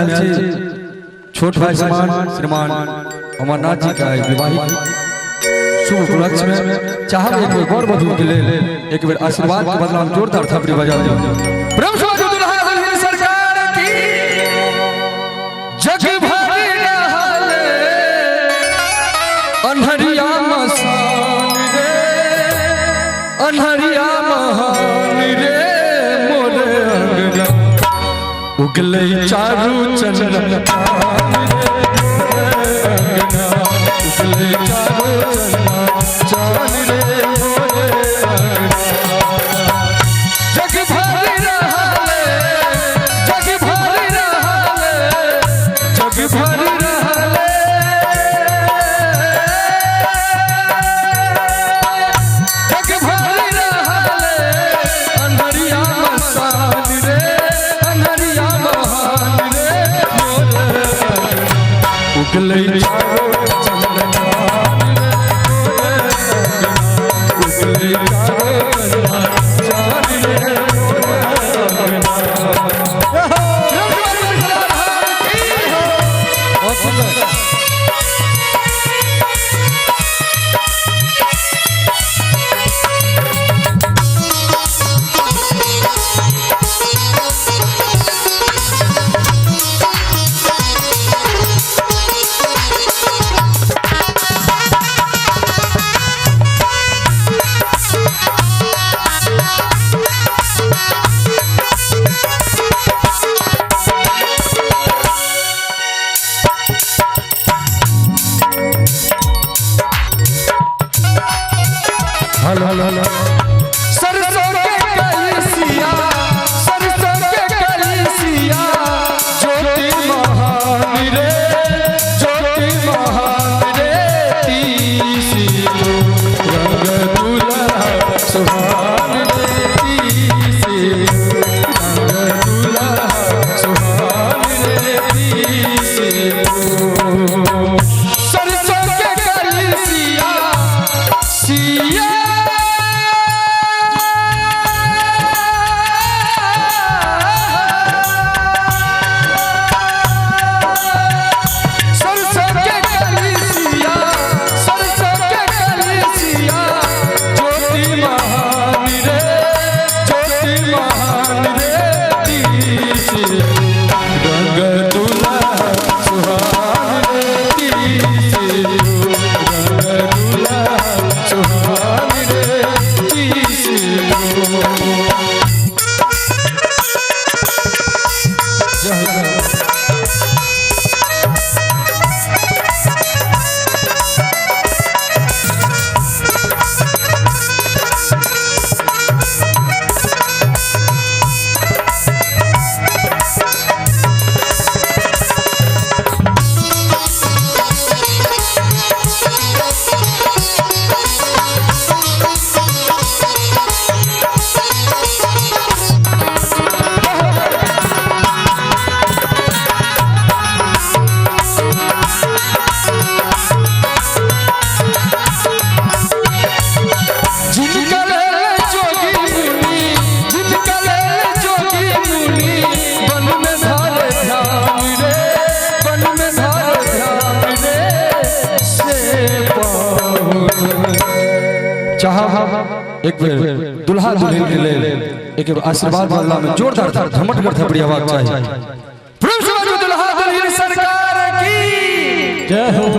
में आज छोट भाई श्रीमान अमरनाथ जी का विवाहित शुभ उपलक्ष्य में चाहे एक बेर गौर वधु के लिए एक बेर आशीर्वाद के बदला में जोरदार थपड़ी बजा दो। प्रेम से बाजू दुल्हा दुल्हन सरकार की जग भरी रहले अनहरिया मसान रे अनहरिया महान रे मोरे अंगना उगले चारू चंदन उगले चारू चांद रे मोरे जग भरी रहले जग भरी रहले जग भरी रहले जग भरी रहले अनहरिया मसान रे अनहरिया महान रे मोरे उगले चारू सरसों के कलिसिया सरसों के कलिसिया ज्योति महान रे तीसी रंग दुल्हा सुहान रे तीसी रंग दुल्हा सुहान रे तीसी सरसों के कलिसिया सिया एक बेर दुल्हा दुल्हन के लिए एक आशीर्वाद बदला में जोरदार धमट कर थपड़ी आवाज चाहिए। प्रेम से बाजू दुल्हा दुल्हन सरकार की जय हो।